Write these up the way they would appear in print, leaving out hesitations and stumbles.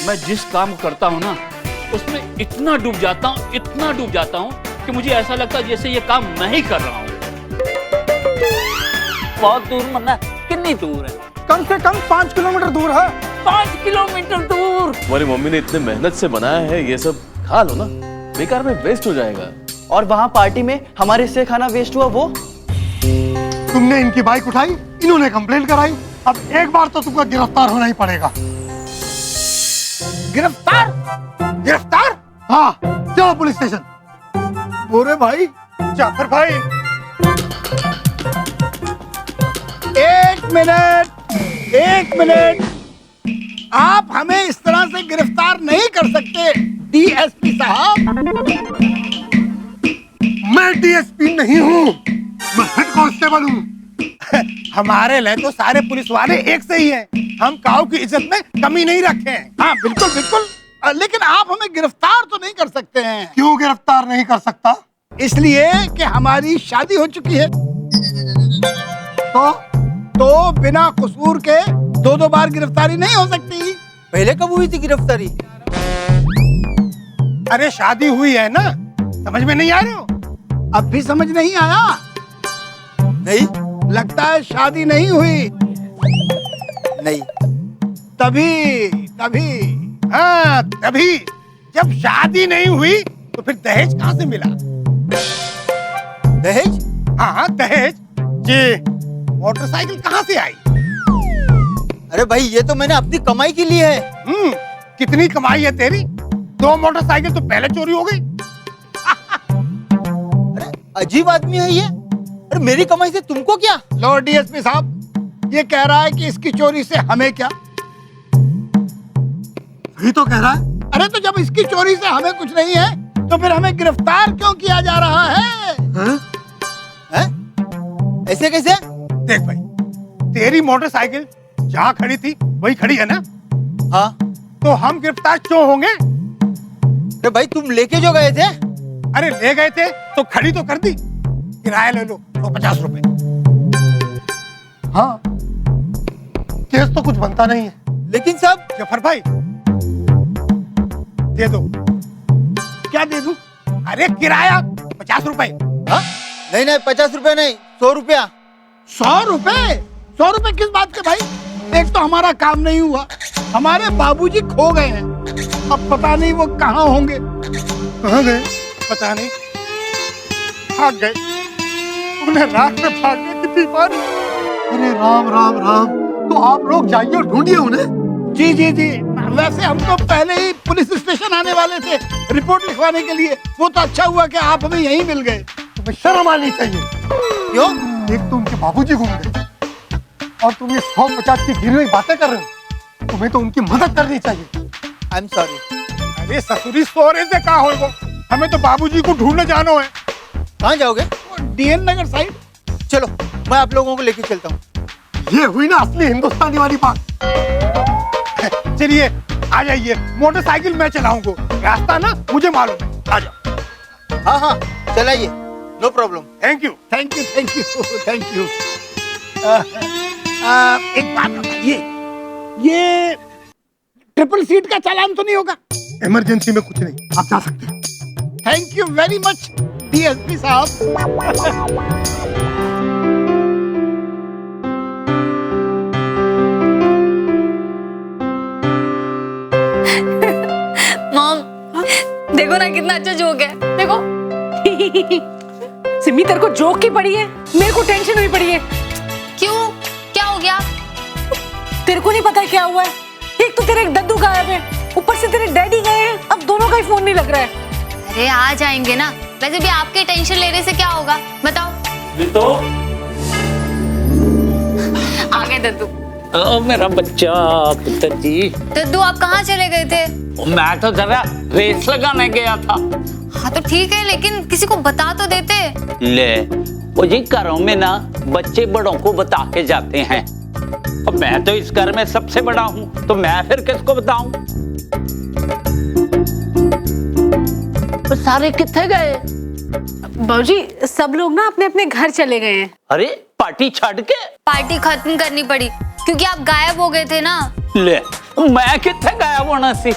मैं जिस काम करता हूँ ना उसमें इतना डूब जाता हूँ कि मुझे ऐसा लगता है जैसे ये काम मैं ही कर रहा हूँ। बहुत दूर मन्ना, कितनी दूर है? कम से कम 5 किलोमीटर दूर है। 5 किलोमीटर दूर? तुम्हारी मम्मी ने इतने मेहनत से बनाया है, ये सब खा लो ना, बेकार में वेस्ट हो जाएगा। और वहाँ पार्टी में हमारे से खाना वेस्ट हुआ वो? तुमने इनकी बाइक उठाई, इन्होंने कंप्लेंट कराई, अब एक बार तो तुमको गिरफ्तार होना ही पड़ेगा। गिरफ्तार? गिरफ्तार? हाँ, चलो पुलिस स्टेशन। बोरे भाई, जाफर भाई, एक मिनट, आप हमें इस तरह से गिरफ्तार नहीं कर सकते डीएसपी साहब। मैं डीएसपी नहीं हूँ, मैं हेड कांस्टेबल हूँ। हमारे लिए तो सारे पुलिस वाले एक से ही हैं। हम काऊ की इज्जत में कमी नहीं रखे हैं। हाँ बिल्कुल बिल्कुल, लेकिन आप हमें गिरफ्तार तो नहीं कर सकते हैं। क्यों गिरफ्तार नहीं कर सकता? इसलिए कि हमारी शादी हो चुकी है। तो बिना कसूर के दो बार गिरफ्तारी नहीं हो सकती। पहले कब हुई थी गिरफ्तारी? अरे शादी हुई है ना, समझ में नहीं आ रहे हो? अब भी समझ नहीं आया? नहीं, लगता है शादी नहीं हुई। नहीं। तभी जब शादी नहीं हुई तो फिर दहेज कहाँ से मिला? दहेज? हाँ दहेज। ये मोटरसाइकिल कहाँ से आई? अरे भाई, ये तो मैंने अपनी कमाई के लिए है। कितनी कमाई है तेरी? 2 मोटरसाइकिल तो पहले चोरी हो गई। अरे अजीब आदमी है ये। अरे मेरी कमाई से तुमको क्या? लो डीएसपी साहब, ये कह रहा है कि इसकी चोरी से हमें क्या? यही तो कह रहा है। अरे तो जब इसकी चोरी से हमें कुछ नहीं है तो फिर हमें गिरफ्तार क्यों किया जा रहा है? ऐसे कैसे? देख भाई, तेरी मोटरसाइकिल जहाँ खड़ी थी वही खड़ी है ना? हाँ। तो हम गिरफ्तार क्यों होंगे? अरे भाई, तुम लेके जो गए थे? अरे ले गए थे तो खड़ी तो कर दी। किराया ले लो, 150 रुपए। हाँ, केस तो कुछ बनता नहीं है। लेकिन साहब। जफर भाई दे दो। क्या दे दूं? अरे किराया 50 रुपए। हाँ? नहीं, 50 रुपए नहीं, 100 रुपया। 100 रुपए? 100 रुपए किस बात के भाई? एक तो हमारा काम नहीं हुआ, हमारे बाबूजी खो गए हैं। अब पता नहीं वो कहाँ होंगे। कहाँ गए? पता नहीं, भाग गए। उन्हें रात में भागने की थी बारी। अरे राम राम राम, तो आप लोग जाइए और ढूंढिए उन्हें। जी जी जी, वैसे हम तो पहले ही पुलिस स्टेशन आने वाले थे रिपोर्ट लिखवाने के लिए। वो तो अच्छा हुआ कि आप हमें यहीं मिल गए। तुम्हें शर्म आनी चाहिए। क्यों? एक तो उनके बाबूजी घूम गए और तुम ये 150 की गिरी हुई बातें कर रहे हो। तुम्हें तो उनकी मदद करनी चाहिए। I am sorry. अरे ससुरी सोरे से कहा हो, हमें तो बाबूजी को ढूंढने जाना है। कहाँ जाओगे? डीएन नगर साइड। चलो, मैं आप लोगों को लेके चलता हूँ। ये हुई ना असली हिंदुस्तानी वाली बात। चलिए आ जाइए, मोटरसाइकिल मैं चलाऊंगा, रास्ता ना मुझे मालूम है। आ जाओ। हाँ, चलाइए, नो प्रॉब्लम। Thank you. एक बात बताइए, ये ट्रिपल सीट का चालान तो नहीं होगा? इमरजेंसी में कुछ नहीं, आप जा सकते हैं। Thank you very much DSP साहब। मॉम, देखो ना कितना अच्छा जोक है, देखो। सिमी, तेरे को जोक की पड़ी है, मेरे को टेंशन हुई पड़ी है। क्यों, क्या हो गया? तेरे को नहीं पता क्या हुआ है? एक तो तेरे एक दद्दू गायब है, ऊपर से तेरे डैडी गए हैं, अब दोनों का ही फोन नहीं लग रहा है। अरे आ जाएंगे ना, वैसे भी आपके टेंशन लेने से क्या होगा, बताओ। तो आ गए दद्दू। मेरा बच्चा पुत्र जी। दद्दू, आप कहाँ चले गए थे? मैं तो जरा रेस लगाने गया था। हाँ तो ठीक है, लेकिन किसी को बता तो देते। ले, वो जी घरों में ना बच्चे बड़ों को बता के जाते हैं। अब मैं तो इस घर में सबसे बड़ा हूँ, तो मैं फिर किसको बताऊं? तो सारे किथे गए? बाबूजी, सब लोग ना अपने अपने घर चले गए हैं। अरे पार्टी छाड़ के? पार्टी खत्म करनी पड़ी क्योंकि आप गायब हो गए थे ना। ले, मैं कितने गायब होना सी?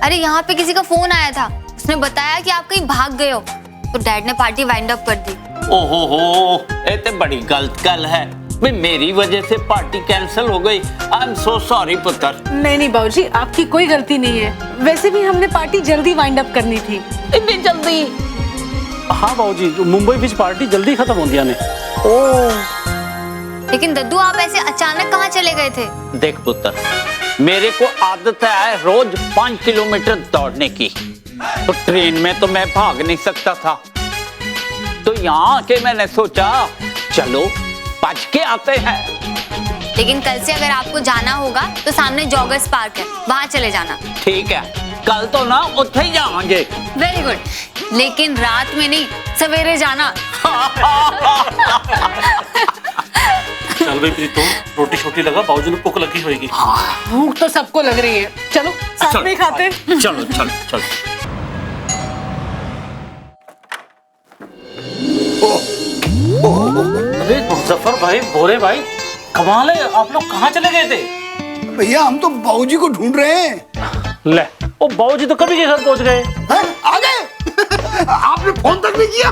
अरे यहाँ पे किसी का फोन आया था, उसने बताया कि आप कहीं भाग गए हो, तो डैड ने पार्टी वाइंड अप कर दी। ओहो हो, ये तो बड़ी गलत गल है। भाई मेरी वजह से पार्टी कैंसिल हो गई। आई एम सो सॉरी पुत्र। नहीं बाबूजी, आपकी कोई गलती नहीं है। वैसे भी हमने पार्टी जल्दी वाइंड अप करनी थी। इतनी जल्दी? हाँ बाबूजी, मुंबई बीच पार्टी जल्दी खत्म हो गया ने। लेकिन दद्दू आप ऐसे अचानक कहाँ चले गए थे? देख पुत्र, मेरे को आदत है रोज 5 किलोमीटर दौड़ने की, तो ट्रेन में तो मैं भाग नहीं सकता था। तो यहाँ आके मैंने सोचा चलो भज के आते हैं। लेकिन कल से अगर आपको जाना होगा तो सामने जॉगर्स पार्क है, वहाँ चले जाना। ठीक है, कल तो ना उत्थे ही जाएंगे। वेरी गुड, लेकिन रात में नहीं, सवेरे जाना। चल भाई प्रीतो, रोटी छोटी लगा, बाबूजी ने भूख लगी होगी। भूख तो सबको लग रही है, चलो साथ में ही खाते हैं। चलो चलो चलो। अरे जफर भाई, भोरे भाई, कमाल है, आप लोग कहाँ चले गए थे? भैया हम तो बाबूजी को ढूंढ रहे हैं। ले, ओ बाबूजी तो कभी के घर पहुंच गए। आ गए? आपने फोन तक नहीं किया?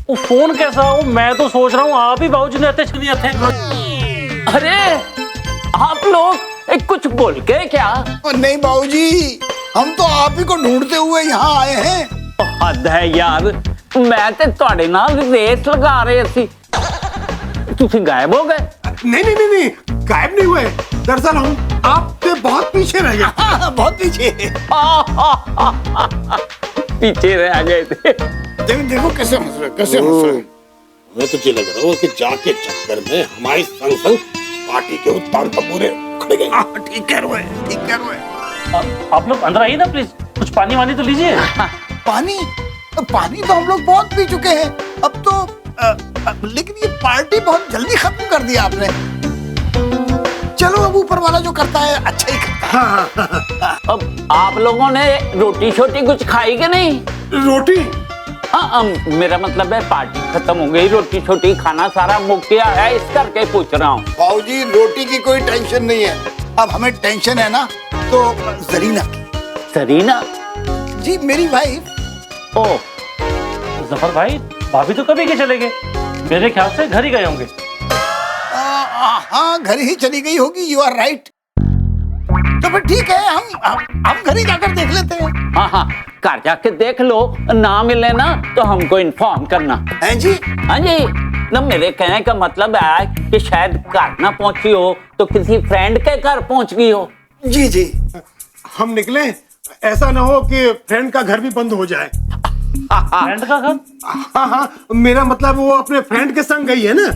वो फोन कैसा हो, मैं तो सोच रहा हूँ आप ही बाबूजी ने आते चलिए थे। अरे आप लोग कुछ बोल के क्या? नहीं बाबूजी, हम तो आप ही को ढूंढते हुए यहाँ आए हैं। हद है यार, मैं ते ਤੁਹਾਡੇ ਨਾਲ रेस लगा रहे सी, तुसी गायब हो गए। नहीं, गायब नहीं हुए। दरअसल हम आपसे बहुत पीछे रह गए। हाँ, बहुत पीछे। पीछे रह गए थे। देखो कैसे हंस रहे, कैसे हंस रहे। हमें तो ये लग रहा है कि जाके चक्कर में हमारी संग संग पार्टी के उत्तान पूरे खड़े गए। ठीक कह रहे हैं, ठीक कह रहे हैं। आप लोग अंदर आइए ना प्लीज, कुछ पानी वानी तो लीजिए। पानी तो हम लोग बहुत पी चुके हैं। अब तो लेकिन ये पार्टी बहुत जल्दी खत्म कर दिया आपने। चलो अब ऊपर वाला जो करता है अच्छा ही करता है। अब आप लोगों ने रोटी छोटी कुछ खाई कि नहीं? रोटी? हाँ, मेरा मतलब है पार्टी खत्म हो गई, रोटी छोटी खाना सारा मुक गया है, इस करके पूछ रहा हूँ। बाबूजी रोटी की कोई टेंशन नहीं है, अब हमें टेंशन है ना तो जरीना की। सरीना? जी मेरी वाइफ। ओ जफर भाई, भाभी तो कभी के चले गए, मेरे ख्याल से घर ही गए होंगे। हाँ घर ही चली गई होगी, यू आर राइट। तो फिर ठीक है, हम घर ही जाकर देख लेते हैं। हाँ, घर जाके देख लो, ना मिले ना तो हमको इन्फॉर्म करना हैं जी? हाँ जी, ना मेरे कहने का मतलब है कि शायद घर ना पहुंची हो तो किसी फ्रेंड के घर पहुंच गई हो। जी हम निकले, ऐसा ना हो कि फ्रेंड का घर भी बंद हो जाए। फ्रेंड का घर? हाँ, मेरा मतलब वो अपने फ्रेंड के संग गई है ना।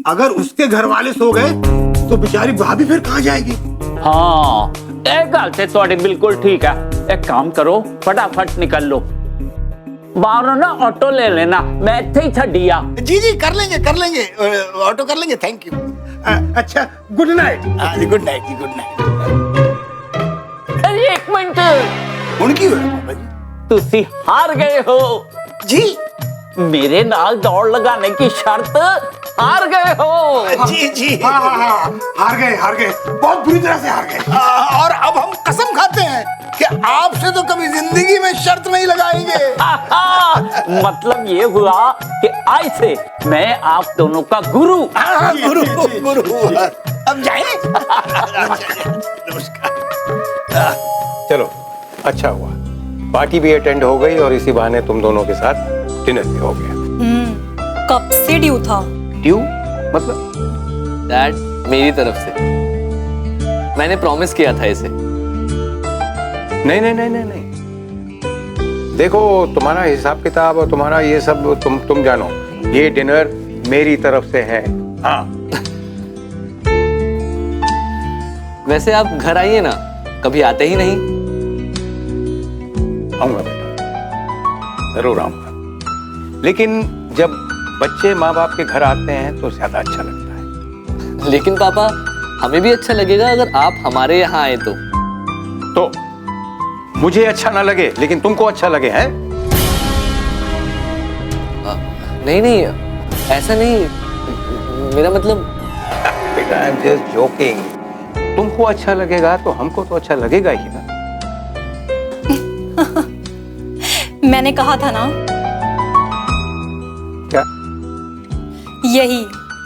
अगर उसके घर वाले सो गए तो बेचारी भाभी फिर कहाँ जाएगी? हाँ, एक गल से थोड़ी बिल्कुल ठीक है। एक काम करो, फटाफट निकल लो, बाहर ना ऑटो ले लेना, मैं इत्थे ही छड़िया। जी कर लेंगे, ऑटो कर लेंगे। Thank you. अच्छा, गुड नाइट। गुड नाइट जी, गुड नाइट। अरे एक मिनट, उनकी हुई बाबा जी। तुसी हार गए हो जी। मेरे नाल दौड़ लगाने की शर्त हार गए हो। जी हाँ, हार गए, बहुत बुरी तरह से हार गए। और अब हम कसम खाते हैं कि आपसे तो कभी जिंदगी में शर्त नहीं लगाएंगे। मतलब ये हुआ कि आज से मैं आप दोनों का गुरु। गुरु। अब जाए। नमस्कार। चलो, अच्छा हुआ, पार्टी भी अटेंड हो गई और इसी बहाने तुम दोनों के साथ डिनर भी हो गया। कब से ड्यू था? ड्यू मतलब? डैड, मेरी तरफ से मैंने प्रॉमिस किया था इसे। नहीं, देखो तुम्हारा हिसाब किताब और तुम्हारा ये सब तुम जानो, ये डिनर मेरी तरफ से है। हाँ। वैसे आप घर आइए ना, कभी आते ही नहीं। आऊंगा बेटा, जरूर आऊंगा, लेकिन जब बच्चे माँ बाप के घर आते हैं तो ज्यादा अच्छा लगता है। लेकिन पापा, हमें भी अच्छा लगेगा अगर आप हमारे यहाँ आए तो मुझे अच्छा ना लगे लेकिन तुमको अच्छा लगे, हैं? नहीं, ऐसा नहीं, मेरा मतलब। बेटा, आई एम जस्ट जोकिंग। तुमको अच्छा लगेगा तो हमको तो अच्छा लगेगा ही ना। मैंने कहा था ना क्या? यही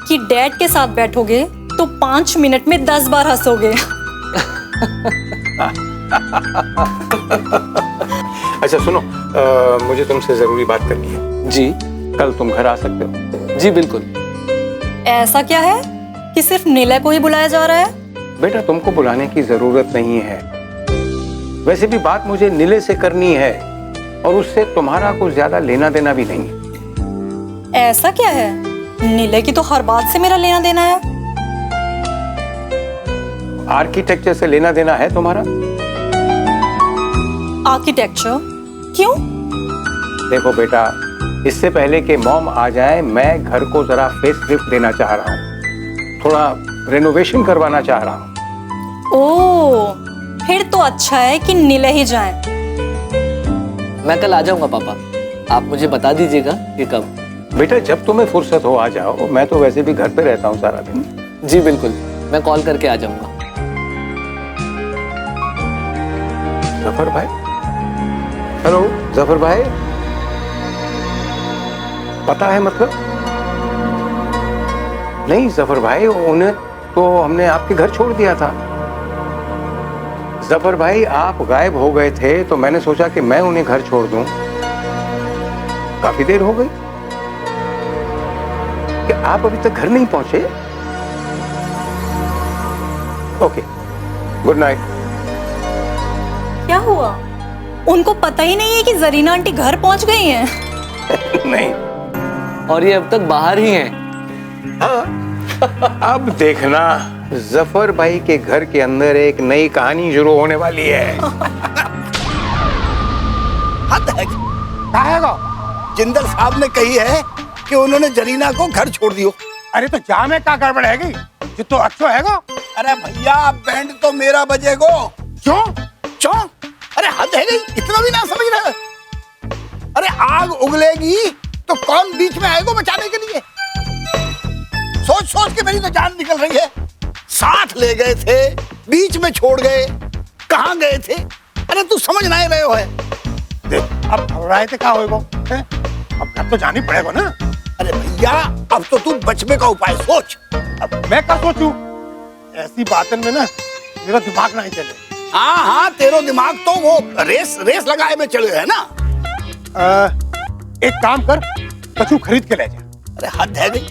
कि डैड के साथ बैठोगे तो 5 मिनट में 10 बार हंसोगे। अच्छा सुनो, मुझे तुमसे जरूरी बात करनी है। जी कल तुम घर आ सकते हो? जी बिल्कुल। ऐसा क्या है कि सिर्फ नीलय को ही बुलाया जा रहा है? बेटा तुमको बुलाने की जरूरत नहीं है। वैसे भी बात मुझे नीले से करनी है और उससे तुम्हारा कुछ ज्यादा लेना देना भी नहीं है। ऐसा क्या है? नीलय की तो हर बात से मेरा लेना देना है। आर्किटेक्चर से लेना देना है तुम्हारा? आर्किटेक्चर? क्यों? देखो बेटा, इससे पहले कि मॉम आ जाए मैं घर को जरा फेस लिफ्ट देना चाह रहा हूँ, थोड़ा रेनोवेशन करवाना चाह रहा हूँ। ओह, फिर तो अच्छा है कि नीलय ही जाए। मैं कल आ जाऊंगा पापा, आप मुझे बता दीजिएगा कि कब। बेटा जब तुम्हें फुर्सत हो आ जाओ, मैं तो वैसे भी घर पे रहता हूँ सारा दिन। जी बिल्कुल, मैं कॉल करके आ जाऊंगा। जफर भाई, हेलो जफर भाई, पता है मतलब? नहीं जफर भाई, उन्हें तो हमने आपके घर छोड़ दिया था। जफर भाई आप गायब हो गए थे तो मैंने सोचा कि मैं उन्हें घर छोड़ दूं। काफी देर हो गई कि आप अभी तक घर नहीं पहुंचे। Okay, good night. क्या हुआ? उनको पता ही नहीं है कि जरीना आंटी घर पहुंच गई हैं? नहीं। और ये अब तक बाहर ही हैं। हाँ, अब देखना जफर भाई के घर के अंदर एक नई कहानी शुरू होने वाली है। हद है। जिंदल साहब ने कही है कि उन्होंने जरीना को घर छोड़ दियो। अरे तो जा में क्या गड़बड़ हैगी? ये तो अच्छा हैगा। अरे भैया बैंड तो मेरा बजेगो। क्यों? क्यों? अरे हद है गई, इतना भी ना समझ रहे। अरे आग उगलेगी तो कौन बीच में आएगा बचाने के लिए? सोच सोच के मेरी तो जान निकल रही है। साथ ले गए थे, बीच में छोड़ गए, कहाँ गए थे? अरे तू समझ नहीं रहे हो है। देख अब घबराए थे क्या होएगा? अब घर तो जानी पड़ेगा ना। अरे भैया अब तो तू बचने का उपाय सोच। अब मैं क्या सोचूं? ऐसी बातों में ना मेरा दिमाग नहीं चले। हाँ हाँ, तेरो दिमाग तो वो रेस लगाए में चले है ना। एक काम कर, कछु खरीद के ले जा। अरे हद है गई,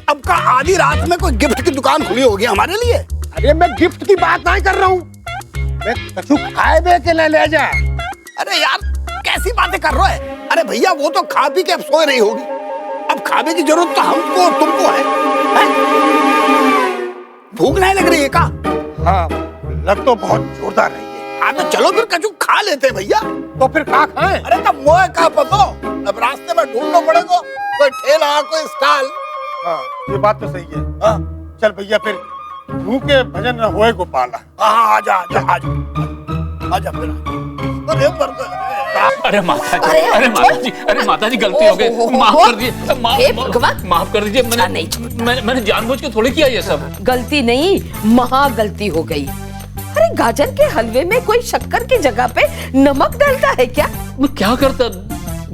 अब का आधी रात में कोई गिफ्ट की दुकान खुली होगी हमारे लिए। अरे मैं गिफ्ट की बात नहीं कर रहा हूँ, मैं कछु खाए बे के ले जा। अरे यार कैसी बातें कर रहे हो? अरे भैया वो तो खा पी के अब सोए रही होगी, अब खाने की जरूरत तो हमको तुमको है? भूख नहीं लग रही है का? हाँ लग तो बहुत जोरदार रही है। हाँ तो चलो फिर कछु खा लेते भैया। तो फिर क्या खाएं? अरे तब मोह का पतो, अब रास्ते में ढूंढना पड़ेगा कोई ठेला कोई स्टॉल। हाँ ये बात तो सही है। हाँ चल भैया फिर भूखे भजन न होए गोपाला। हाँ आजा आजा आजा आजा फिर। अरे माता जी, अरे माता जी गलती हो गई, माफ कर दीजिए, माफ कर दीजिए। मैंने जानबूझ के थोड़ी किया ये सब। गलती नहीं, महा गलती हो गई। अरे गाजर के हलवे में कोई शक्कर की जगह पे नमक डालता है क्या? मैं क्या करता,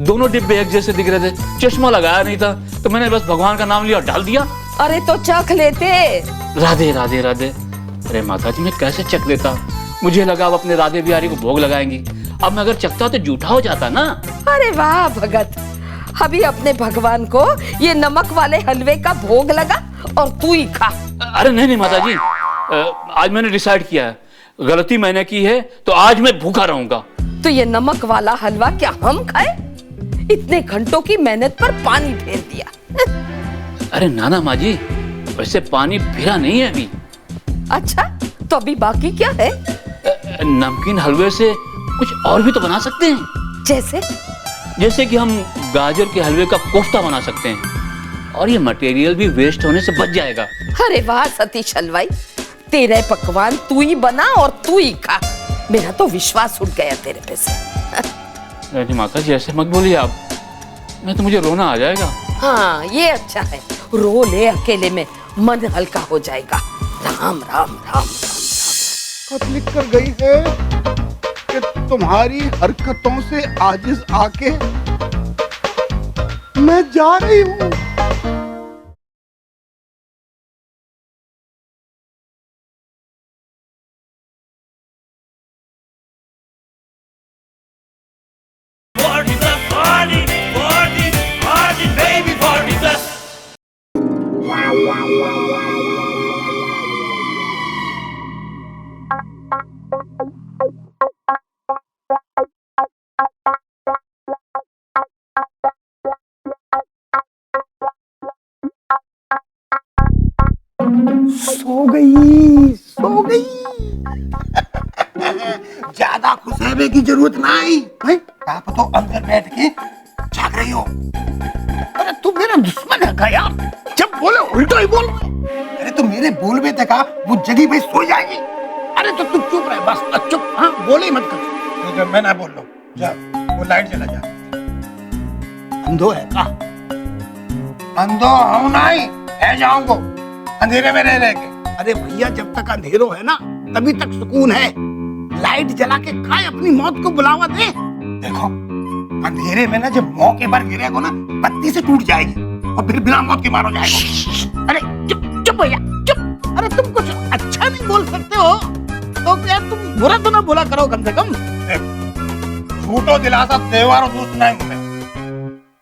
दोनों डिब्बे एक जैसे दिख रहे थे, चश्मा लगाया नहीं था तो मैंने बस भगवान का नाम लिया और डाल दिया। अरे तो चख लेते। राधे राधे राधे। अरे माता जी मैं कैसे चख लेता, मुझे लगा अब अपने राधे बिहारी को भोग लगाएंगी। अब मैं अगर चखता तो झूठा हो जाता ना। अरे वाह भगत, अभी अपने भगवान को ये नमक वाले हलवे का भोग लगा और तू ही खा। अरे नहीं माता जी, आज मैंने डिसाइड किया है, गलती मैंने की है तो आज मैं भूखा रहूंगा। तो ये नमक वाला हलवा क्या हम खाए? इतने घंटों की मेहनत पर पानी फेर दिया। अरे नाना माँ जी, वैसे पानी फिरा नहीं है अभी। अच्छा तो अभी बाकी क्या है? नमकीन हलवे से कुछ और भी तो बना सकते हैं। जैसे कि हम गाजर के हलवे का कोफ्ता बना सकते हैं और ये मटेरियल भी वेस्ट होने से बच जाएगा। अरे वाह सतीश हलवाई, तेरे पकवान तू ही बना और तू ही खा। मेरा तो विश्वास उठ गया तेरे पे से। अरे माता जी ऐसे मत बोलिए आप, नहीं तो मुझे रोना आ जाएगा। हाँ ये अच्छा है, रो ले अकेले में, मन हल्का हो जाएगा। राम राम राम राम, राम। खत लिख कर गई है कि तुम्हारी हरकतों से आजिज आके मैं जा रही हूँ। सो गई ज्यादा खुश रहने की जरूरत नहीं। आप तो अंदर बैठ के जाग रही हो। अरे तू मेरा दुश्मन है क्या यार? जब बोले उल्टा ही बोल। अरे तू मेरे बोल में देखा वो जगी भाई सो जाएगी। अरे तो तू चुप रहे बस, चुप। हाँ बोले ही मत कर। मैं ना बोल रहा हूँ, जा वो लाइट चला जा। अंधो है का? अंधो हूँ नहीं है, जाऊंगा अंधेरे में रह के। अरे भैया जब तक अंधेरो है ना तभी तक सुकून है। लाइट जला के काय अपनी मौत को बुलावा दे। देखो अंधेरे में ना जब मौके पर गिरेगा ना बत्ती से टूट जाएगी और फिर बिना मौत के मारो जाएगा। अरे चुप चुप भैया चुप। अरे तुम कुछ अच्छा नहीं बोल सकते हो तो क्या तुम बुरा तो ना बोला करो कम से कम। झूठो दिलासा देवारो दोस्त नहीं मुझे।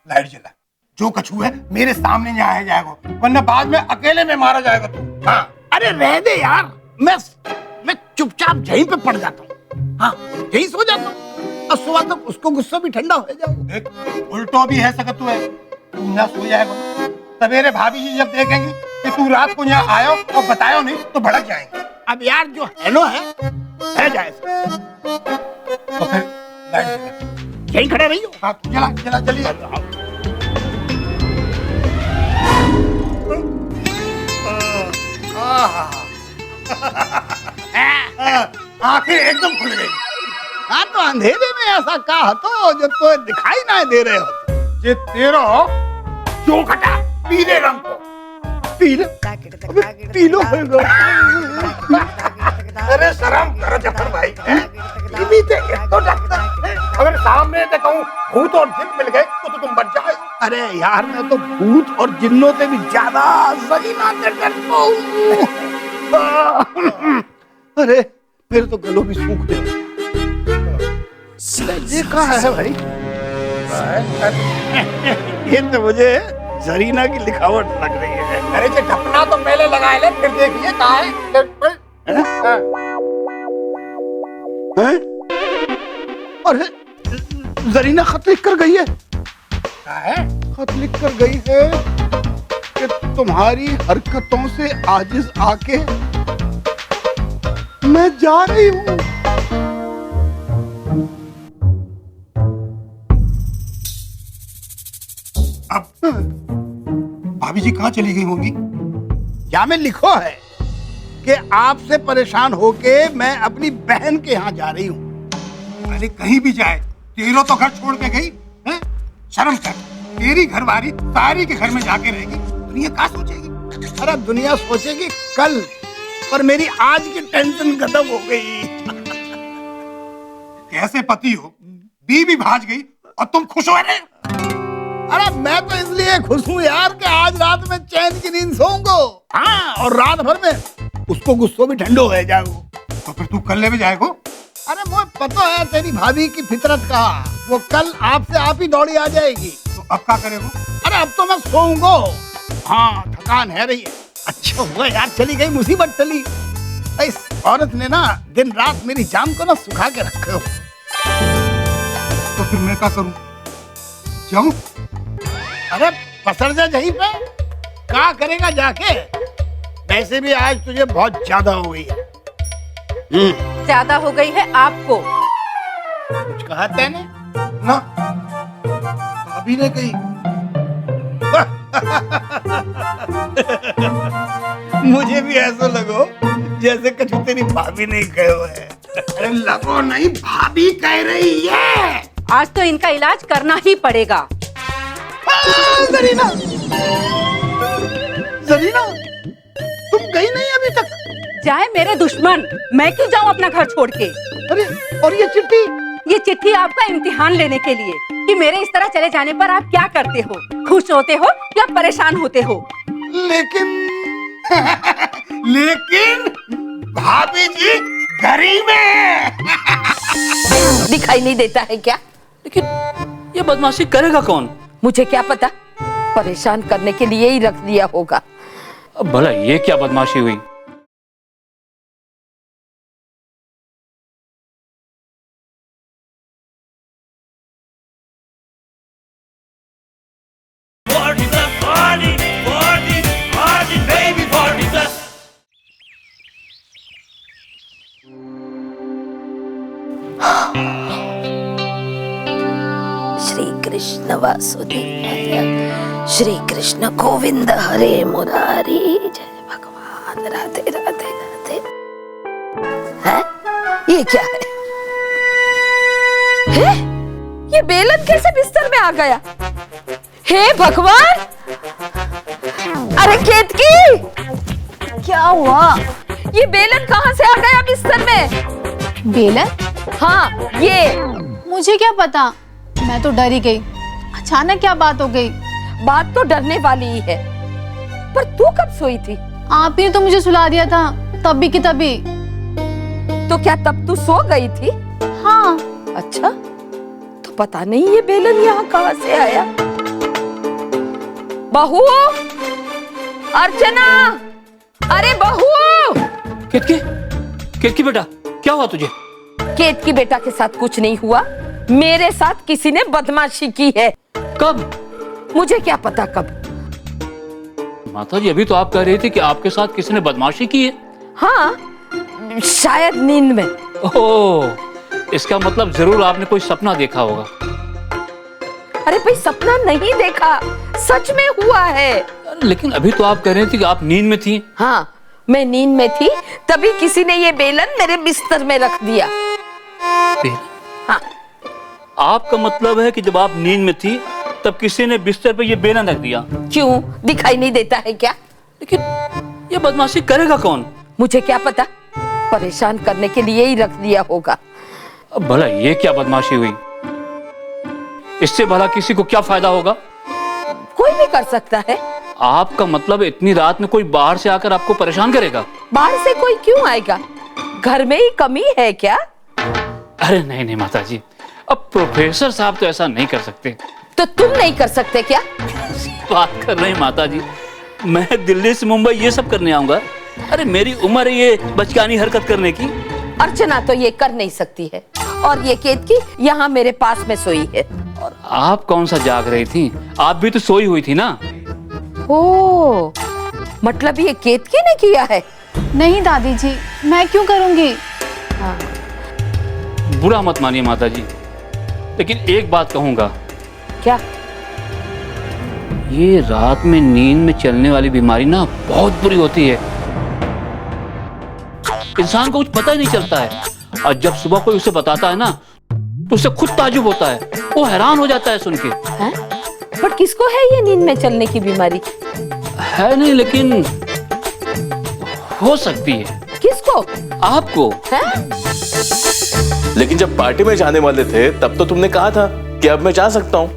लाइट जला, जो कछू है मेरे सामने नहीं आया जाएगा वरना बाद में अकेले में मारा जाएगा तू। हाँ अरे रह दे यार, मैं चुपचाप यहीं पे पड़ जाता हूँ। हाँ यहीं सो जाता हूँ और सुबह तक उसको गुस्सा भी ठंडा हो जाएगा। उल्टो भी है सकत है, तू यहाँ सो जाएगा सवेरे भाभी जी जब देखेंगी कि तू रात को यहाँ आयो और बतायो नहीं तो भड़क जाएंगे। अब यार जो हेलो है जाए तो फिर लाइट यहीं खड़े रही हो। हाँ चला चला चलिए। आंखें एकदम खुल गई। हाँ तो अंधेरे में ऐसा कहा तो जो तो दिखाई ना दे रहे हो। ये तेरा जो घटा पीले रंग को पीलो हो गया। अरे शर्म करो जफर भाई, तो अगर सामने से कहूँ भूत और जिन मिल गए तो तुम बच जाओ। अरे यार मैं तो भूत और जिन्नों से भी ज्यादा सरीना से डरता हूँ। अरे मेरे तो गलों भी सूख गए। ये कहाँ है भाई? ये तो मुझे जरीना की लिखावट लग रही है। अरे जो ढपना तो पहले लगा ले फिर देखिए कहाँ है। अरे जरीना खत लिख कर गई है। कहाँ है? खत लिख कर गई है कि तुम्हारी हरकतों से आजिज आके मैं जा रही हूँ। अब भाभी जी कहाँ चली गई होंगी? या में लिखो है कि आपसे परेशान होके मैं अपनी बहन के यहाँ जा रही हूँ। अरे कहीं भी जाए तेरो तो घर छोड़ के गई है? शर्म कर। तेरी घरवाली तारी के घर में जाके रहेगी, दुनिया क्या सोचेगी? अरे दुनिया सोचेगी कल, पर मेरी आज की टेंशन खत्म हो गई। कैसे पति हो, बीवी भाज गई और तुम खुश हो रहे? अरे मैं तो इसलिए खुश हूँ यार कि आज रात में चैन की नींद सोऊंगा। हाँ और रात भर में उसको गुस्सा भी ठंडो हो जाएगा। तो फिर तू कल ले भी जाएगा? अरे मुझे पता है तेरी भाभी की फितरत का, वो कल आपसे आप ही दौड़ी आ जाएगी। तो अब क्या करेगा? अरे अब तो मैं सोऊंगा। हाँ थकान है रही है। अच्छा हुआ यार चली गई, मुसीबत टली। इस औरत ने ना दिन रात मेरी जान को ना सुखा के रखा हो। तो फिर मैं क्या करूं? जाऊं? अरे पसर जा यहीं पे, क्या करेगा जाके? वैसे भी आज तुझे बहुत ज्यादा हो गई है। ज्यादा हो गई है आपको। कुछ कहा तेने? ना भाभी ने कही। मुझे भी ऐसा लगो जैसे कुछ तेरी भाभी नहीं कहे हुए है। अरे लगो नहीं, भाभी कह रही है। आज तो इनका इलाज करना ही पड़ेगा। जरीना, जरीना तुम गई नहीं अभी तक? जाए मेरे दुश्मन, मैं क्यों जाऊँ अपना घर छोड़ के। अरे और ये चिट्ठी? ये चिट्ठी आपका इम्तिहान लेने के लिए कि मेरे इस तरह चले जाने पर आप क्या करते हो, खुश होते हो या परेशान होते हो। लेकिन लेकिन भाभी जी गरीब है। दिखाई नहीं देता है क्या? लेकिन ये बदमाशी करेगा कौन? मुझे क्या पता, परेशान करने के लिए ही रख दिया होगा। अब भला ये क्या बदमाशी हुई? श्री कृष्ण वासुदेव, श्री कृष्ण गोविंद हरे मुरारी, जय भगवान, राधे राधे राधे। है ये क्या है? है ये बेलन कैसे बिस्तर में आ गया? हे भगवान, अरे केतकी, क्या हुआ? ये बेलन कहाँ से आ गया बिस्तर में? बेलन? हाँ ये। मुझे क्या पता, मैं तो डर ही गई। अचानक क्या बात हो गई? बात तो डरने वाली ही है, पर तू कब सोई थी? आप ही ने तो मुझे सुला दिया था, तभी की तभी। तो क्या तब तू सो गई थी? हाँ। अच्छा, तो पता नहीं ये बेलन यहाँ कहाँ से आया। बहू, अर्चना, अरे बहू। केतकी बेटा, क्या हुआ तुझे? केतकी बेटा के साथ कुछ नहीं हुआ, मेरे साथ किसी ने बदमाशी की है। कब? मुझे क्या पता कब। माता जी, अभी तो आप कह रही थी कि आपके साथ किसी ने बदमाशी की है। हाँ, शायद नींद में। ओह, इसका मतलब जरूर आपने कोई सपना देखा होगा। अरे भाई, सपना नहीं देखा, सच में हुआ है। लेकिन अभी तो आप कह रही थी कि आप नींद में थी। हाँ, मैं नींद में थी, तभी किसी ने ये बेलन मेरे बिस्तर में रख दिया। हाँ। आपका मतलब है कि जब आप नींद में थी तब किसी ने बिस्तर पे ये बेलन रख दिया? क्यों, दिखाई नहीं देता है क्या? लेकिन ये बदमाशी करेगा कौन? मुझे क्या पता, परेशान करने के लिए ही रख दिया होगा। अब भला ये क्या बदमाशी हुई? इससे भला किसी को क्या फायदा होगा? कोई भी कर सकता है। आपका मतलब इतनी रात में कोई बाहर से आकर आपको परेशान करेगा? बाहर से कोई क्यों आएगा, घर में ही कमी है क्या? अरे नहीं नहीं माता जी, अब प्रोफेसर साहब तो ऐसा नहीं कर सकते। तो तुम नहीं कर सकते क्या? बात कर रहे हैं माता जी, मैं दिल्ली से मुंबई ये सब करने आऊंगा? अरे मेरी उम्र है ये बचकानी हरकत करने की। अर्चना तो ये कर नहीं सकती है, और ये केतकी यहाँ मेरे पास में सोई है। और आप कौन सा जाग रही थी? आप भी तो सोई हुई थी ना। ओ, मतलब ये केतकी ने किया है? नहीं दादी जी, मैं क्यों करूंगी? हाँ। बुरा मत मानिए माता जी, लेकिन एक बात कहूंगा। क्या? ये रात में नींद में चलने वाली बीमारी ना बहुत बुरी होती है, इंसान को कुछ पता ही नहीं चलता है, और जब सुबह कोई उसे बताता है ना तो उसे खुद ताजुब होता है, वो हैरान हो जाता है सुन के। है? पर किसको है ये नींद में चलने की बीमारी? है नहीं, लेकिन हो सकती है। किसको? आपको। है? लेकिन जब पार्टी में जाने वाले थे तब तो तुमने कहा था कि अब मैं जा सकता हूँ।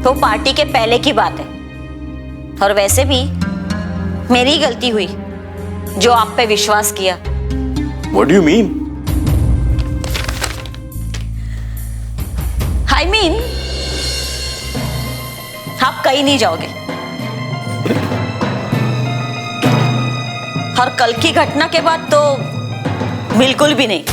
तो पार्टी के पहले की बात है, और वैसे भी मेरी ही गलती हुई जो आप पे विश्वास किया। What do you mean? I mean, आप कहीं नहीं जाओगे, और कल की घटना के बाद तो बिल्कुल भी नहीं।